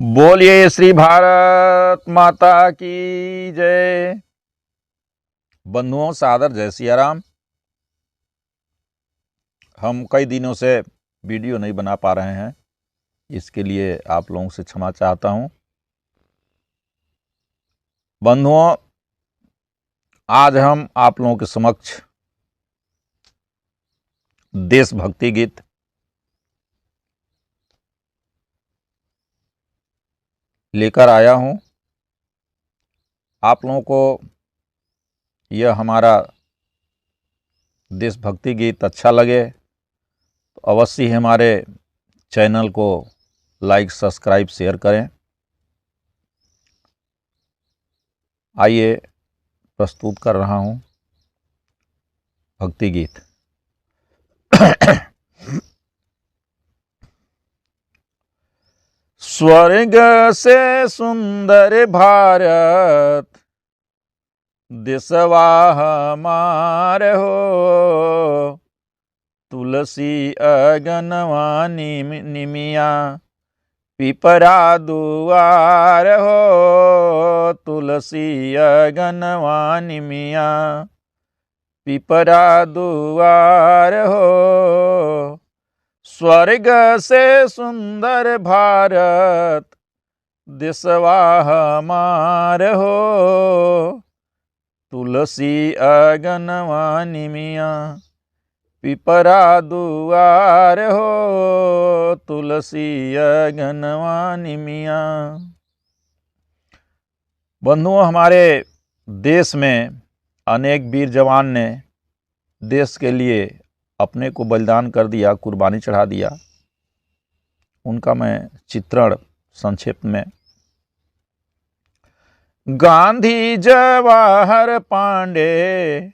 बोलिए श्री भारत माता की जय। बंधुओं, सादर जय सिया राम। हम कई दिनों से वीडियो नहीं बना पा रहे हैं, इसके लिए आप लोगों से क्षमा चाहता हूं। बंधुओं, आज हम आप लोगों के समक्ष देशभक्ति गीत लेकर आया हूं। आप लोगों को यह हमारा देशभक्ति गीत अच्छा लगे तो अवश्य ही हमारे चैनल को लाइक, सब्सक्राइब, शेयर करें। आइए प्रस्तुत कर रहा हूं भक्ति गीत। स्वर्ग से सुंदर भारत देशवा हमार हो, तुलसी अगनवा निमिया पिपरा दुआर हो, तुलसी अगनवा निमिया पिपरा दुआर हो। स्वर्ग से सुंदर भारत देशवा हमार हो, तुलसी अगनवा निमिया पिपरा दुआर हो, तुलसी अगनवा निमिया। बंधुओं, हमारे देश में अनेक वीर जवान ने देश के लिए अपने को बलिदान कर दिया, कुर्बानी चढ़ा दिया। उनका मैं चित्रण संक्षेप में। गांधी, जवाहर, पांडे,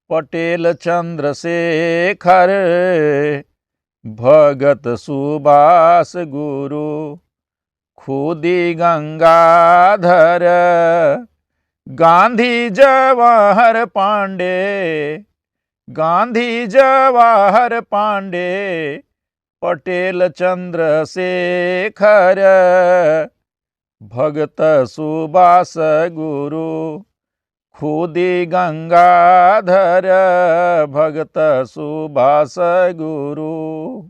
पटेल, चंद्रशेखर, भगत, सुभाष, गुरु, खुदी, गंगाधर। गांधी, जवाहर, पांडे, गांधी, जवाहर, पांडे, पटेल, चंद्रशेखर, भगत, सुभाष, गुरु, खुदी, गंगाधर, भगत, सुभाष, गुरु।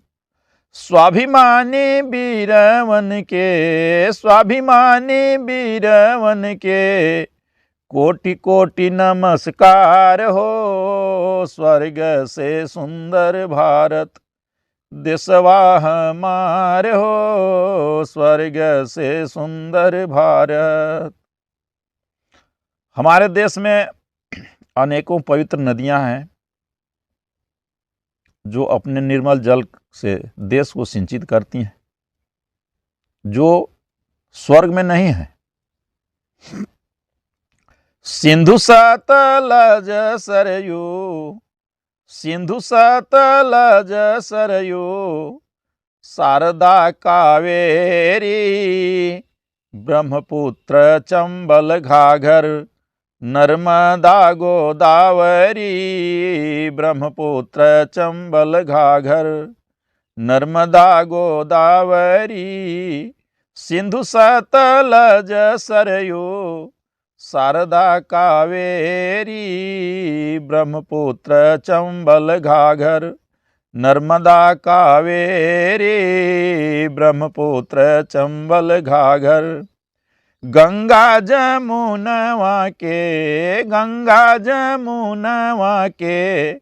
स्वाभिमानी वीरवन के, स्वाभिमानी वीरवन के कोटि कोटि नमस्कार हो। स्वर्ग से सुंदर भारत देशवा हमार हो, स्वर्ग से सुंदर भारत। हमारे देश में अनेकों पवित्र नदियां हैं जो अपने निर्मल जल से देश को सिंचित करती हैं, जो स्वर्ग में नहीं है। सिंधु, सतलज, सरयू, सिंधु, सतलज, सरयू, शारदा, कावेरी, ब्रह्मपुत्र, चंबल, घाघर, नर्मदा, गोदावरी, ब्रह्मपुत्र, चंबल, घाघर, नर्मदा, गोदावरी। सिंधु, सतलज, सरयू, शारदा, कावेरी, ब्रह्मपुत्र, चंबल, घाघर, नर्मदा, कावेरी, ब्रह्मपुत्र, चंबल, घाघर। गंगा, जमुनवा के, गंगा, जमुनवा के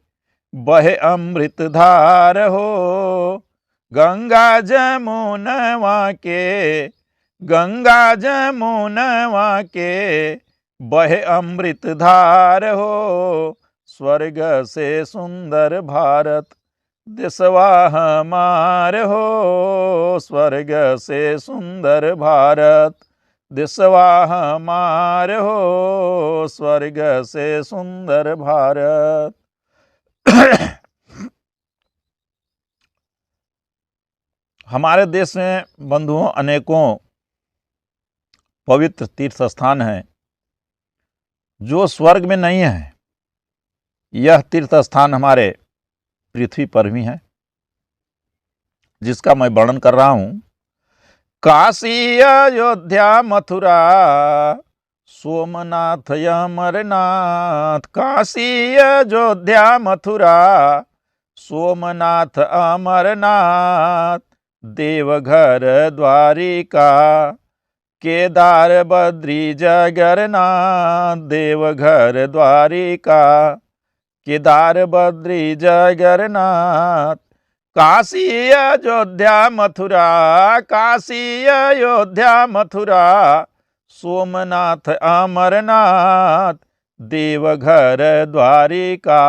बहे अमृत धार हो। गंगा, जमुनवा के, गंगा, जमुनवा के बहे अमृत धार हो। स्वर्ग से सुंदर भारत देशवा हमार हो, स्वर्ग से सुंदर भारत देशवा हमार हो, स्वर्ग से सुंदर भारत। हमारे देश में बंधुओं अनेकों पवित्र तीर्थ स्थान हैं जो स्वर्ग में नहीं है। यह तीर्थ स्थान हमारे पृथ्वी पर भी है, जिसका मैं वर्णन कर रहा हूं। काशी अयोध्या मथुरा सोमनाथ अमरनाथ। काशी अयोध्या मथुरा सोमनाथ अमरनाथ। देवघर द्वारिका केदार बद्री जगन्नाथ। देवघर द्वारिका केदार बद्री जगन्नाथ। काशी अयोध्या मथुरा काशी अयोध्या मथुरा सोमनाथ अमरनाथ। देवघर द्वारिका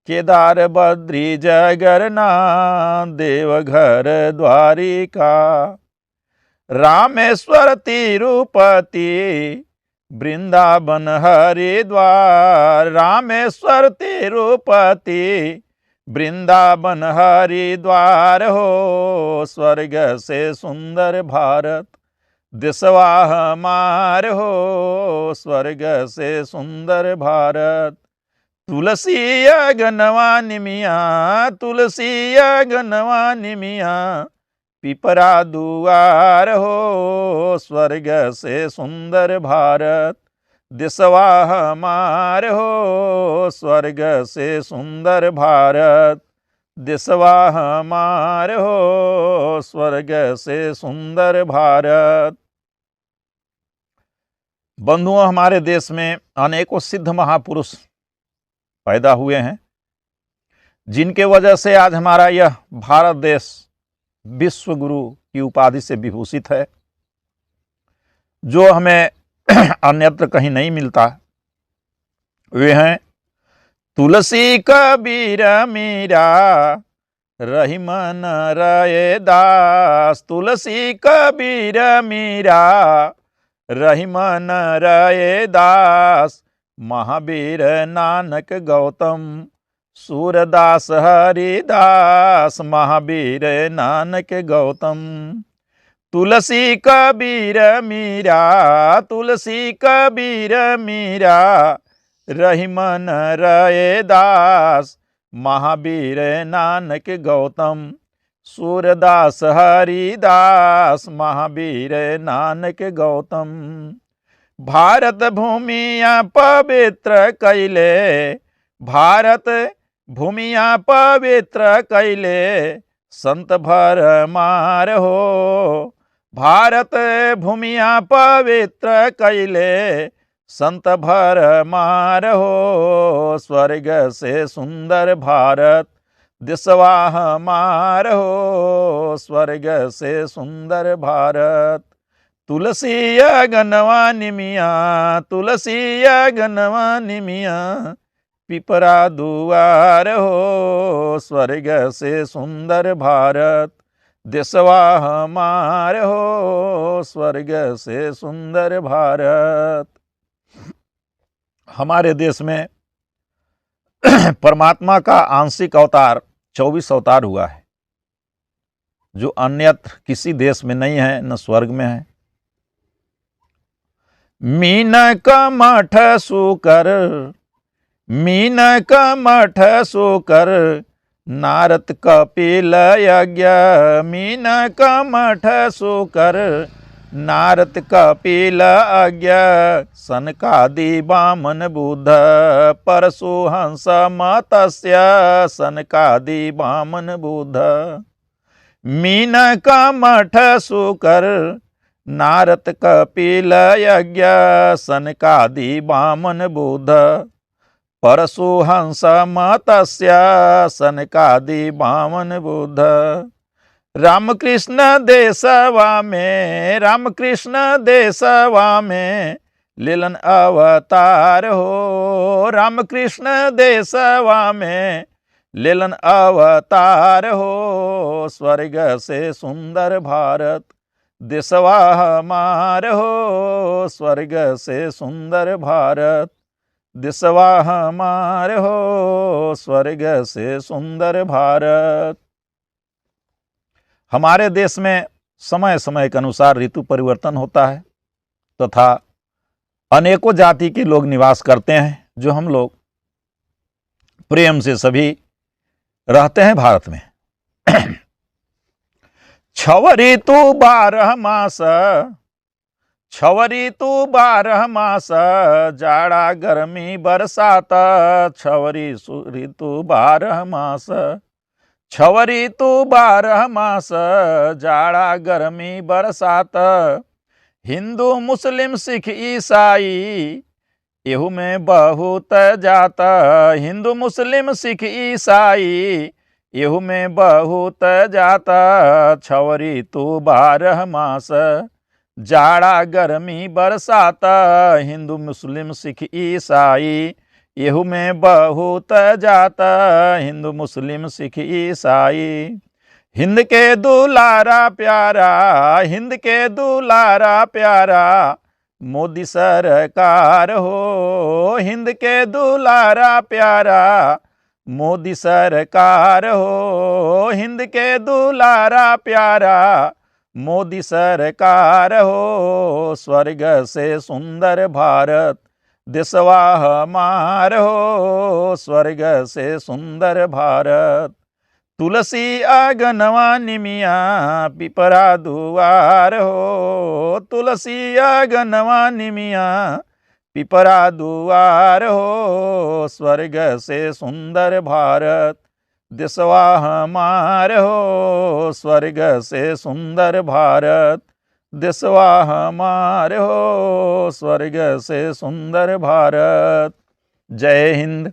केदार बद्री जगन्नाथ। देवघर द्वारिका रामेश्वर तिरुपति वृंदावन हरिद्वार। रामेश्वर तिरुपति वृंदावन हरिद्वार हो। स्वर्ग से सुंदर भारत देशवा हमार हो। स्वर्ग से सुंदर भारत। तुलसी अगनवा निमिया तुलसी अगनवा निमिया पिपरा दुआर हो। स्वर्ग से सुंदर भारत देशवा हमार हो। स्वर्ग से सुंदर भारत देशवा हमार हो। स्वर्ग से सुंदर भारत। बंधुओं, हमारे देश में अनेकों सिद्ध महापुरुष पैदा हुए हैं, जिनके वजह से आज हमारा यह भारत देश विश्व गुरु की उपाधि से विभूषित है, जो हमें अन्यत्र कहीं नहीं मिलता। वे हैं तुलसी कबीर मीरा रहीमन रैदास। तुलसी कबीर मीरा रहीमन रैदास। महावीर नानक गौतम सूरदास हरिदास। महावीर नानक गौतम तुलसी कबीर मीरा तुलसी कबीर मीरा रहीमन रैदास। महावीर नानक गौतम सूरदास हरिदास। महावीर नानक गौतम भारत भूमिया पवित्र कैले। भारत भूमिया पवित्र कैले संत भर मार हो। भारत भूमिया पवित्र कैले संत भर मार हो। स्वर्ग से सुंदर भारत देशवा हमार हो। स्वर्ग से सुंदर भारत। तुलसी अगनवा निमिया तुलसी अगनवा निमिया पिपरा दुआर हो। स्वर्ग से सुंदर भारत देशवा हमार हो। स्वर्ग से सुंदर भारत। हमारे देश में परमात्मा का आंशिक अवतार 24 अवतार हुआ है, जो अन्यत्र किसी देश में नहीं है, न स्वर्ग में है। मीन कमठ सुकर मीन कमठ सुकर नारद कपिल यज्ञ। मीन कमठ सुकर नारद कपिल यज्ञ। सनकादि वामन बुद्ध परशुहंस मतस्य। सनकादि वामन बुद्ध मीन कमठ सुकर नारद कपिल यज्ञ। सनकादि वामन बुद्ध परशुहंस मतस्य। सनकादि वामन बुद्ध रामकृष्ण देशवा में रामकृष्ण देशवा में लेलन अवतार हो। रामकृष्ण देशवा में लेलन अवतार हो। स्वर्ग से सुंदर भारत देशवा हमार हो। स्वर्ग से सुंदर भारत देशवा हमार हो। स्वर्ग से सुंदर भारत। हमारे देश में समय समय के अनुसार ऋतु परिवर्तन होता है तथा अनेकों जाति के लोग निवास करते हैं, जो हम लोग प्रेम से सभी रहते हैं भारत में। छवरी तू 12 मास, छवरी तू 12 मास, जाड़ा गर्मी बरसात, छवरी ऋतु 12 मास, छवरी तू 12 मास, जाड़ा गर्मी बरसात, हिंदू मुस्लिम सिख ईसाई एहू में बहुत जात, हिंदू मुस्लिम सिख ईसाई एहू में बहुत जात, छवरी तू 12 मास, जाड़ा गर्मी बरसात, हिंदू मुस्लिम सिख ईसाई एहू में बहुत जात, हिंदू मुस्लिम सिख ईसाई। हिंद के दुलारा प्यारा, हिंद के दुलारा प्यारा, मोदी सरकार हो, हिंद के दुलारा प्यारा, मोदी सरकार हो, हिंद के दुलारा प्यारा, मोदी सरकार हो, स्वर्ग से सुंदर भारत देशवा हमार हो, स्वर्ग से सुंदर भारत। तुलसी आगनवा निमिया पिपरा दुआर हो, तुलसी आगनवा निमिया पिपरा दुआर हो, स्वर्ग से सुंदर भारत देशवा हमार हो, स्वर्ग से सुंदर भारत देशवा हमार हो, स्वर्ग से सुंदर भारत। जय हिंद।